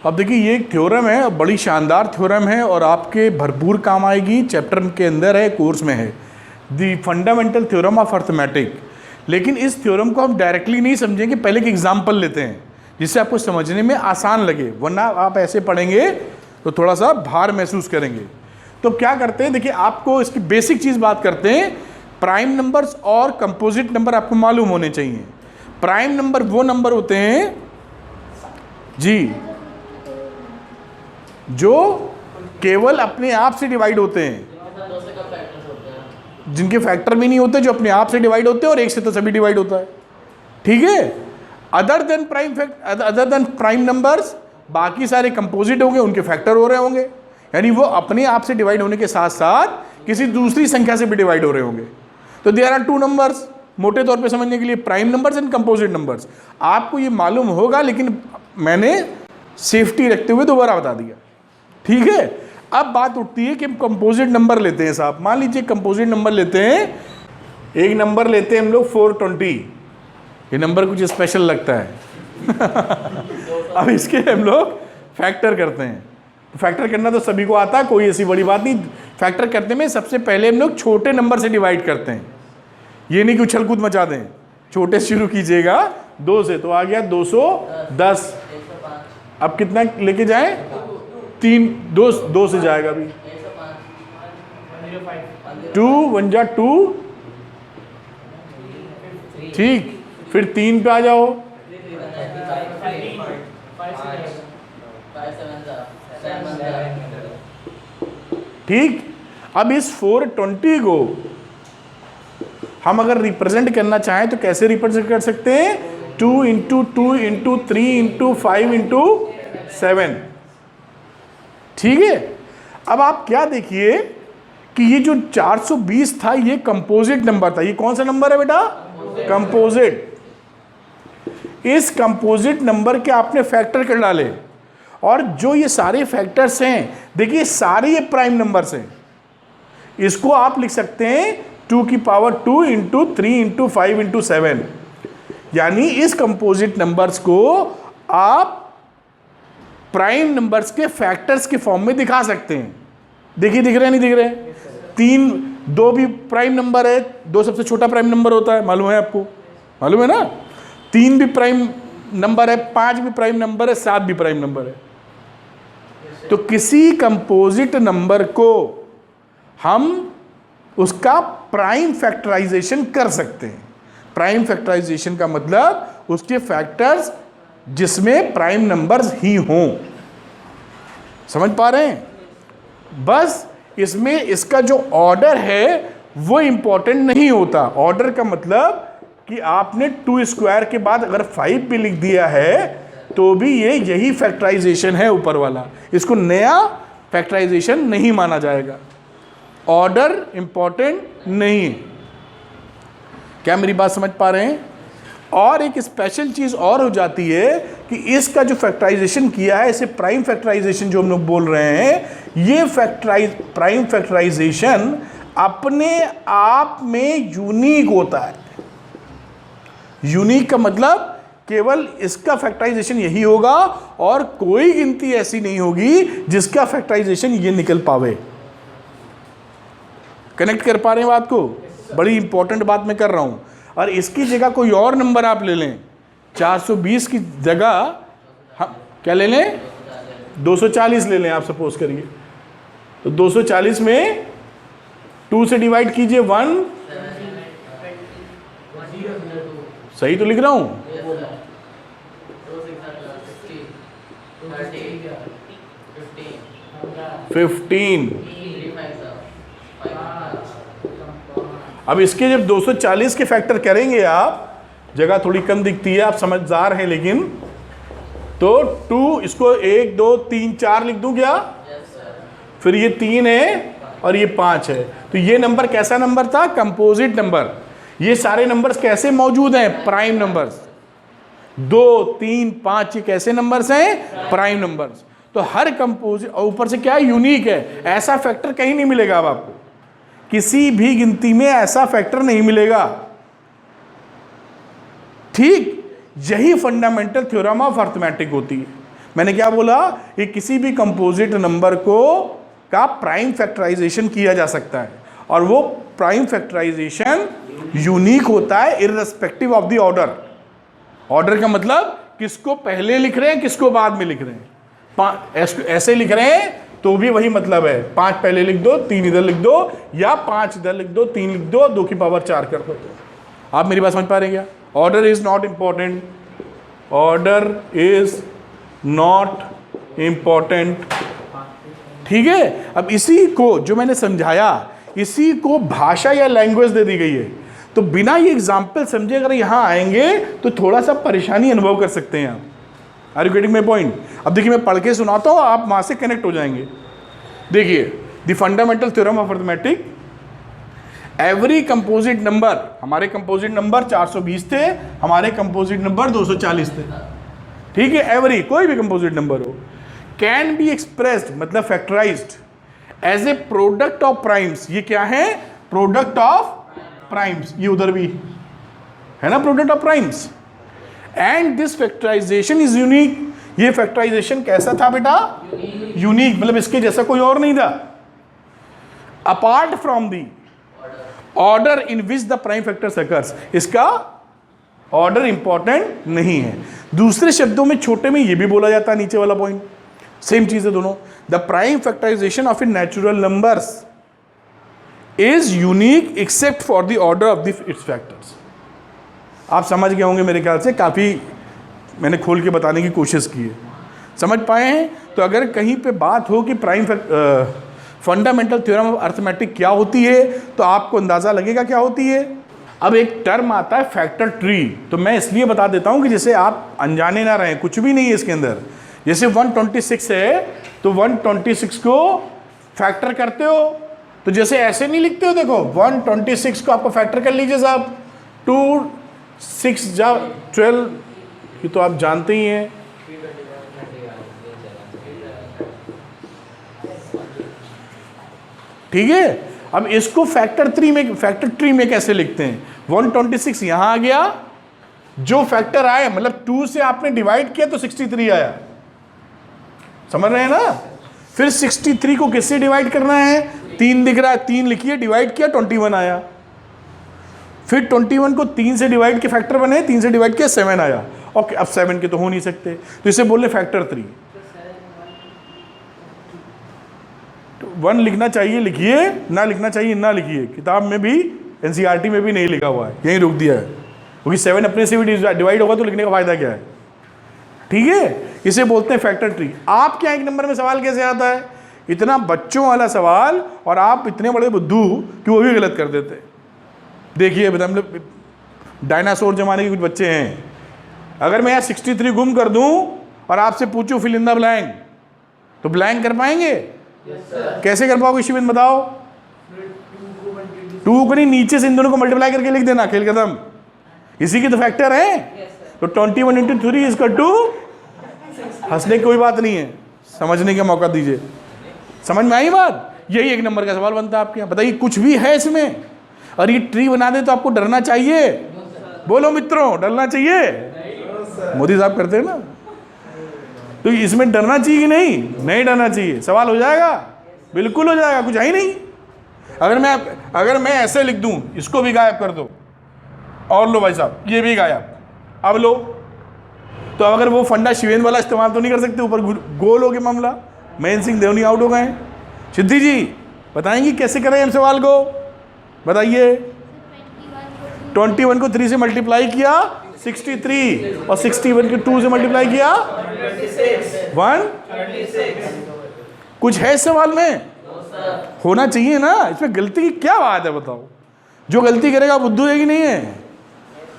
अब देखिए ये एक थ्योरम है, बड़ी शानदार थ्योरम है और आपके भरपूर काम आएगी। चैप्टर के अंदर है, कोर्स में है, the fundamental theorem of arithmetic. लेकिन इस थ्योरम को हम डायरेक्टली नहीं समझेंगे, पहले एक एग्जाम्पल लेते हैं जिससे आपको समझने में आसान लगे, वरना आप ऐसे पढ़ेंगे तो थोड़ा सा भार महसूस करेंगे। तो क्या करते हैं, देखिए आपको इसकी बेसिक चीज़ बात करते हैं। प्राइम नंबर्स और कंपोजिट नंबर आपको मालूम होने चाहिए। प्राइम नंबर वो नंबर होते हैं जी जो केवल अपने आप से डिवाइड होते हैं, जिनके फैक्टर भी नहीं होते, जो अपने आप से डिवाइड होते हैं, और एक से तो सभी डिवाइड होता है। ठीक है। अदर देन प्राइम नंबर्स, बाकी सारे कंपोजिट होंगे, उनके फैक्टर हो रहे होंगे, यानी वो अपने आप से डिवाइड होने के साथ साथ किसी दूसरी संख्या से भी डिवाइड हो रहे होंगे। तो देयर आर टू नंबर्स, मोटे तौर पे समझने के लिए, prime numbers and composite numbers. आपको ये मालूम होगा, लेकिन मैंने सेफ्टी रखते हुए दोबारा बता दिया। ठीक है। अब बात उठती है कि हम कंपोजिट नंबर लेते हैं साहब। मान लीजिए कंपोजिट नंबर लेते हैं, एक नंबर लेते हैं हम लोग 420। ये नंबर कुछ स्पेशल लगता है। अब इसके हम लोग फैक्टर करते हैं। फैक्टर करना तो सभी को आता है, कोई ऐसी बड़ी बात नहीं। फैक्टर करते में सबसे पहले हम लोग छोटे नंबर से डिवाइड करते हैं। ये नहीं कि उछल कूद मचा दें, छोटे से शुरू कीजिएगा, 2 से, तो आ गया 210। अब कितना लेके जाएं, 3, 2 से जाएगा अभी, 2 1 जा 2, ठीक। फिर 3 पे आ जाओ, ठीक। अब इस 420 को हम अगर रिप्रेजेंट करना चाहें तो कैसे रिप्रेजेंट कर सकते हैं, 2 × 2 × 3 × 5 × 7। ठीक है। अब आप क्या देखिए कि ये जो 420 था, ये कंपोजिट नंबर था। ये कौन सा नंबर है बेटा, कंपोजिट। इस कंपोजिट नंबर के आपने फैक्टर कर डाले, और जो ये सारे फैक्टर्स हैं, देखिए सारे ये प्राइम नंबर्स हैं। इसको आप लिख सकते हैं 2 की पावर 2 × 3 × 5 × 7। यानी इस कंपोजिट नंबर्स को आप प्राइम नंबर्स के फैक्टर्स के फॉर्म में दिखा सकते हैं। देखिए दिख रहे हैं, नहीं दिख रहे हैं। 3, 2 भी प्राइम नंबर है, 2 सबसे छोटा प्राइम नंबर होता है, मालूम है आपको, मालूम है ना। 3 भी प्राइम नंबर है, 5 भी प्राइम नंबर है, 7 भी प्राइम नंबर है। तो किसी कंपोजिट नंबर को हम उसका प्राइम फैक्टराइजेशन कर सकते हैं। प्राइम फैक्टराइजेशन का मतलब उसके फैक्टर्स जिसमें प्राइम नंबर्स ही हों। समझ पा रहे हैं। बस इसमें इसका जो ऑर्डर है वो इंपॉर्टेंट नहीं होता। ऑर्डर का मतलब कि आपने 2² के बाद अगर 5 भी लिख दिया है तो भी ये यही फैक्टराइजेशन है ऊपर वाला, इसको नया फैक्टराइजेशन नहीं माना जाएगा। ऑर्डर इंपॉर्टेंट नहीं है। क्या मेरी बात समझ पा रहे हैं। और एक स्पेशल चीज़ और हो जाती है कि इसका जो फैक्टराइजेशन किया है, इसे प्राइम फैक्टराइजेशन जो हम लोग बोल रहे हैं, ये प्राइम फैक्टराइजेशन अपने आप में यूनिक होता है। यूनिक का मतलब केवल इसका फैक्टराइजेशन यही होगा और कोई गिनती ऐसी नहीं होगी जिसका फैक्टराइजेशन ये निकल पावे। कनेक्ट कर पा रहे हैं बात को। बड़ी इंपॉर्टेंट बात मैं कर रहा हूं। और इसकी जगह कोई और नंबर आप ले लें, 420 की जगह हम क्या ले लें, 240 ले लें आप सपोज करिए। तो 240 में 2 से डिवाइड कीजिए 1, सही तो लिख रहा हूं। 15। अब इसके जब 240 के फैक्टर करेंगे आप, जगह थोड़ी कम दिखती है, आप समझदार हैं, लेकिन तो 2, इसको 1 2 3 4 लिख दूं क्या? फिर ये 3 है और ये 5 है। तो ये नंबर कैसा नंबर था? Composite number. ये सारे नंबर्स कैसे मौजूद हैं? Prime numbers. 2 3 5 ये कैसे नंबर्स हैं? Prime numbers. तो हर कंपोजिट, ऊपर से क्या यूनिक है, ऐसा फैक्टर कहीं नहीं मिलेगा। अब आपको किसी भी गिनती में ऐसा फैक्टर नहीं मिलेगा। ठीक यही फंडामेंटल थ्योरम ऑफ अर्थमेटिक होती है। मैंने क्या बोला कि किसी भी कंपोजिट नंबर को का प्राइम फैक्टराइजेशन किया जा सकता है, और वो प्राइम फैक्टराइजेशन यूनिक होता है irrespective of the order. Order का मतलब किसको पहले लिख रहे हैं, किसको बाद में लिख रहे हैं। ऐसे लिख रहे हैं तो भी वही मतलब है, 5 पहले लिख दो, 3 इधर लिख दो, या 5 इधर लिख दो, 3 लिख दो, 2 की पावर 4 कर दो। आप मेरी बात समझ पा रहे हैं क्या? Order is not important, order is not important. ठीक है, अब इसी को जो मैंने समझाया, इसी को भाषा या लैंग्वेज दे दी गई है। तो बिना ये एग्जाम्पल समझे अगर यहां आएंगे तो थोड़ा सा परेशानी अनुभव कर सकते हैं आप। Are you getting my point? अब देखिए मैं पढ़ के सुनाता हूं, आप वहां से कनेक्ट हो जाएंगे। देखिए, the fundamental theorem of arithmetic, every composite number, हमारे कंपोजिट नंबर 420 थे, हमारे कंपोजिट नंबर 240 थे। ठीक है, एवरी कोई भी कंपोजिट नंबर हो, कैन बी एक्सप्रेस्ड मतलब factorized as a product of primes. ये क्या है? Product of primes. ये उधर भी है ना, product of primes. And this factorization is unique. ये फैक्टराइजेशन कैसा था बेटा? यूनिक, मतलब इसके जैसा कोई और नहीं था। Apart from the order in which the prime factor occurs, इसका ऑर्डर इंपॉर्टेंट नहीं है। दूसरे शब्दों में छोटे में ये भी बोला जाता है, नीचे वाला पॉइंट सेम चीज है दोनों। The prime factorization of in natural numbers is unique except for the order of the its factors. आप समझ गए होंगे मेरे ख्याल से, काफ़ी मैंने खोल के बताने की कोशिश की है, समझ पाए हैं? तो अगर कहीं पे बात हो कि prime fundamental theorem of arithmetic क्या होती है, तो आपको अंदाज़ा लगेगा क्या होती है। अब एक टर्म आता है फैक्टर ट्री, तो मैं इसलिए बता देता हूँ कि जैसे आप अनजाने ना रहें, कुछ भी नहीं है इसके अंदर। जैसे 126 है तो 126 को फैक्टर करते हो तो जैसे ऐसे नहीं लिखते हो, देखो 126 को आपको फैक्टर कर लीजिए साहब, 2 6 जा 12, ये तो आप जानते ही हैं। ठीक है, अब इसको फैक्टर ट्री में कैसे लिखते हैं? 126 यहां आ गया, जो फैक्टर आए मतलब 2 से आपने डिवाइड किया तो 63 आया, समझ रहे हैं ना? फिर 63 को किससे डिवाइड करना है? 3 दिख रहा है, 3 लिखिए, डिवाइड किया 21 आया। फिर 21 को 3 से डिवाइड के फैक्टर बने, 3 से डिवाइड किया 7 आया। ओके, अब 7 के तो हो नहीं सकते, तो इसे बोल रहे फैक्टर 3। 1 लिखना चाहिए लिखिए, ना लिखना चाहिए ना लिखिए। किताब में भी एनसीईआरटी में भी नहीं लिखा हुआ है, यहीं रोक दिया है, क्योंकि 7 अपने से भी डिवाइड होगा तो लिखने का फायदा क्या है? ठीक है, इसे बोलते हैं फैक्टर ट्री। आपके यहाँ 1 नंबर में सवाल कैसे आता है? इतना बच्चों वाला सवाल, और आप इतने बड़े बुद्धू कि वो भी गलत कर देते। देखिए मतलब डायनासोर जमाने के कुछ बच्चे हैं, अगर मैं यहाँ 63 गुम कर दूं और आपसे पूछूं फिल इन द ब्लैंक, तो ब्लैंक कर पाएंगे? कैसे कर पाओगे शिविन, बताओ? 2 को नहीं, नीचे से इन दोनों को मल्टीप्लाई करके लिख देना, खेल खत्म। इसी की तो फैक्टर है। तो 21 × 3 इज 2। हंसने की कोई बात नहीं है, समझने का मौका दीजिए। समझ में आई बात? यही 1 नंबर का सवाल बनता है आपके यहाँ। बताइए कुछ भी है इसमें? और ये ट्री बना दे तो आपको डरना चाहिए? बोलो मित्रों, डरना चाहिए? मोदी साहब करते हैं ना, तो इसमें डरना चाहिए कि नहीं? नहीं डरना चाहिए। सवाल हो जाएगा, बिल्कुल हो जाएगा, कुछ है ही नहीं। अगर मैं ऐसे लिख दूं, इसको भी गायब कर दो, और लो भाई साहब ये भी गायब, अब लो, तो अगर वो फंडा शिवेंद्र वाला इस्तेमाल तो नहीं कर सकते, ऊपर गोल हो गया मामला, महेंद्र सिंह धोनी आउट हो गए। सिद्धि जी बताएंगी कैसे करें हम सवाल को? बताइए। 21 को 3 से मल्टीप्लाई किया 63, और 61 को 2 से मल्टीप्लाई किया 1। कुछ है इस सवाल में? होना चाहिए ना, इसमें गलती की क्या बात है बताओ? जो गलती करेगा बुद्धू है कि नहीं है?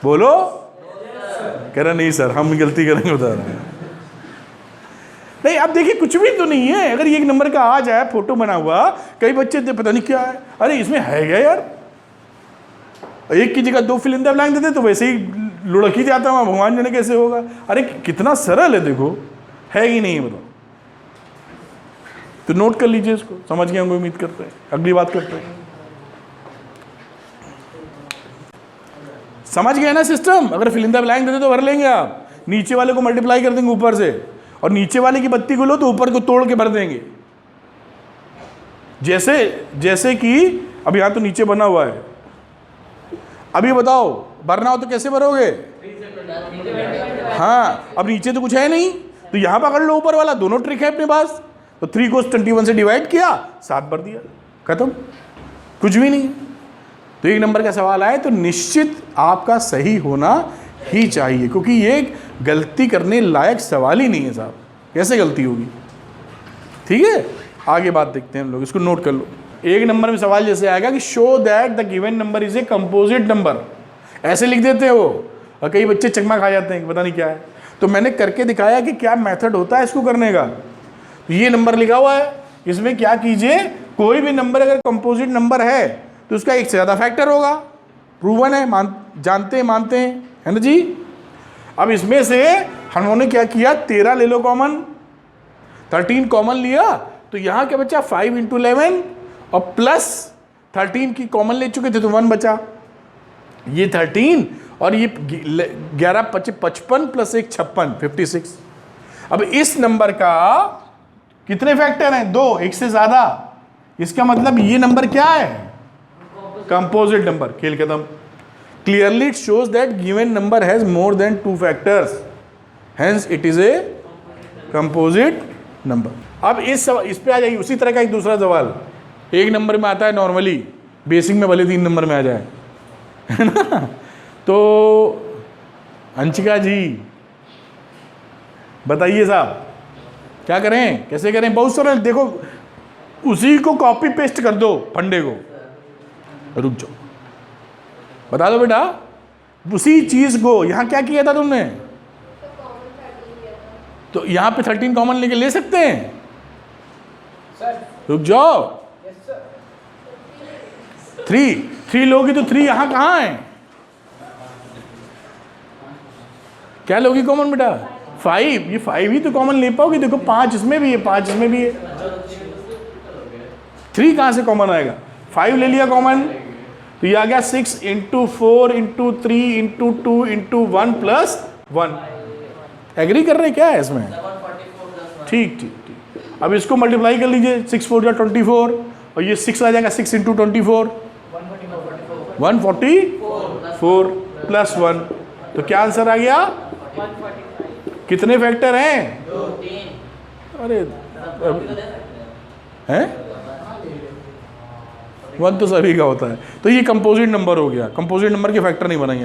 बोलो। कह रहा नहीं सर हम गलती करेंगे, बता रहे हैं। नहीं, अब देखिए कुछ भी तो नहीं है। अगर ये 1 नंबर का आ जाए फोटो बना हुआ, कई बच्चे पता नहीं क्या है, अरे इसमें है क्या यार, एक की जगह 2 फिल इन द ब्लैंक देते तो वैसे ही लुढ़क ही जाता हूँ, भगवान जाने कैसे होगा। अरे कितना सरल है, देखो है कि नहीं है बताओ? तो नोट कर लीजिए इसको, समझ गए होंगे उम्मीद करते हैं। अगली बात करते हैं, समझ गए ना सिस्टम? अगर फिल इन द ब्लैंक देते तो भर लेंगे आप, नीचे वाले को मल्टीप्लाई कर देंगे ऊपर से, और नीचे वाले की बत्ती को लो तो ऊपर को तोड़ के भर देंगे। जैसे कि अब यहाँ तो नीचे बना हुआ है, अभी बताओ भरना हो तो कैसे भरोगे? हाँ, अब नीचे तो कुछ है नहीं, तो यहाँ पकड़ लो ऊपर वाला, दोनों ट्रिक है अपने पास। तो 3 को 21 से डिवाइड किया, 7 भर दिया, खत्म, कुछ भी नहीं। तो 1 नंबर का सवाल आए तो निश्चित आपका सही होना ही चाहिए, क्योंकि ये गलती करने लायक सवाल ही नहीं है साहब, कैसे गलती होगी? ठीक है, आगे बात देखते हैं हम लोग, इसको नोट कर लो। 1 नंबर में सवाल जैसे आएगा कि show that the given number is a composite number, ऐसे लिख देते हैं वो, और कई बच्चे चकमा खा जाते हैं कि पता नहीं क्या है। तो मैंने करके दिखाया कि क्या मेथड होता है इसको करने का। तो ये नंबर लिखा हुआ है, इसमें क्या कीजिए, कोई भी नंबर अगर कंपोजिट नंबर है तो उसका एक से ज़्यादा फैक्टर होगा, प्रूवन है, जानते हैं, मानते हैं, है ना जी। अब इसमें से हमने क्या किया, 13 ले लो कॉमन, 13 कॉमन लिया, तो यहाँ क्या बचा 5 × 11 और प्लस 13 की कॉमन ले चुके थे तो 1 बचा, ये 13 और ये 11 55 प्लस 1 56 56। अब इस नंबर का कितने फैक्टर हैं? 2, एक से ज्यादा। इसका मतलब ये नंबर क्या है? Composite number. खेल खत्म। Clearly it shows that given number has more than 2 factors, hence it is a composite number. अब इस पे आ जाइए, उसी तरह का एक दूसरा सवाल 1 नंबर में आता है नॉर्मली, बेसिक में भले 3 नंबर में आ जाए, है ना। तो अंशिका जी बताइए साहब, क्या करें, कैसे करें? बहुत सरल, देखो उसी को कॉपी पेस्ट कर दो फंडे को, रुक जाओ, बता दो बेटा, उसी चीज को यहाँ क्या किया था तुमने? तो यहाँ पे 13 कॉमन लेके ले सकते हैं? रुक जाओ, 3 लोगी तो 3 यहाँ कहाँ है? क्या लोगी कॉमन बेटा? 5, ये 5 ही तो कॉमन ले पाओगे। देखो 5 इसमें भी है, 5 इसमें भी है, 3 कहाँ से कॉमन आएगा? 5 ले लिया कॉमन, तो ये आ गया 6 × 4 × 3 × 2 × 1 + 1। एग्री कर रहे क्या है इसमें? ठीक ठीक ठीक। अब इसको मल्टीप्लाई कर लीजिए, 6 × 4 = 24 और ये 6 आ जाएगा, 6 × 24 144 + 1। तो क्या आंसर आ गया? कितने फैक्टर हैं? 2 3। अरे हैं, 1 तो सभी का होता है। तो ये कंपोजिट नंबर हो गया, कंपोजिट नंबर के फैक्टर नहीं बनेंगे।